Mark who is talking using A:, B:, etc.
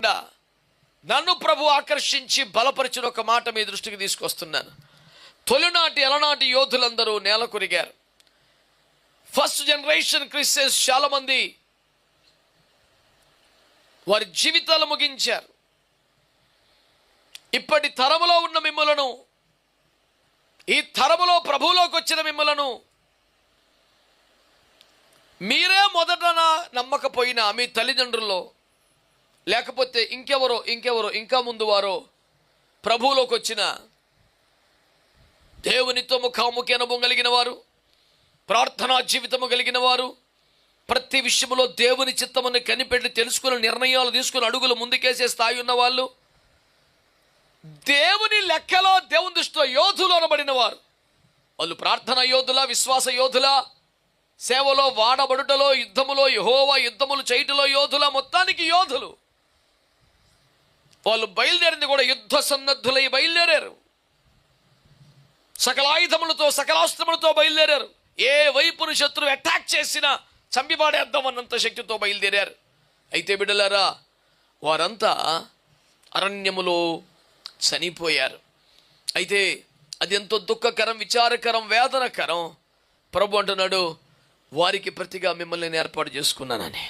A: నన్ను ప్రభు ఆకర్షించి బలపరిచిన ఒక మాట మీ దృష్టికి తీసుకొస్తున్నాను. తొలినాటి అలనాటి యోధులందరూ నేల కొరిగారు. ఫస్ట్ జనరేషన్ క్రిస్టియన్స్ చాలా మంది వారి జీవితాలు ముగించారు. ఇప్పటి తరములో ఉన్న మిమ్మలను, ఈ తరములో ప్రభువులోకి వచ్చిన మిమ్మలను మీరే మొదట నమ్మకపోయినా మీ తల్లిదండ్రుల్లో లేకపోతే ఇంకెవరో ఇంకా ముందు వారో ప్రభువులోకి వచ్చిన దేవునితో ముఖాముఖి అనుభవం కలిగిన వారు, ప్రార్థనా జీవితము కలిగిన వారు, ప్రతి విషయంలో దేవుని చిత్తముని కనిపెట్టి తెలుసుకుని నిర్ణయాలు తీసుకుని అడుగులు ముందుకేసే స్థాయి ఉన్న వాళ్ళు, దేవుని లెక్కలో దేవుని దృష్టిలో యోధులు అనబడిన వారు. వాళ్ళు ప్రార్థనా యోధుల, విశ్వాస యోధుల, సేవలో వాడబడుటలో, యుద్ధములో యెహోవా యుద్ధములు చేయటలో యోధుల, మొత్తానికి యోధులు. వాళ్ళు బయలుదేరింది కూడా యుద్ధ సన్నద్ధులై బయలుదేరారు. సకల ఆయుధములతో, సకలాస్త్రములతో బయలుదేరారు. ఏ వైపును శత్రువు అటాక్ చేసినా చంపిపాడేద్దామన్నంత శక్తితో బయలుదేరారు. అయితే బిడ్డలారా, వారంతా అరణ్యములో చనిపోయారు. అయితే అది ఎంతో దుఃఖకరం, విచారకరం, వేదనకరం. ప్రభు అంటున్నాడు, వారికి ప్రతిగా మిమ్మల్ని నేను ఏర్పాటు చేసుకున్నానని.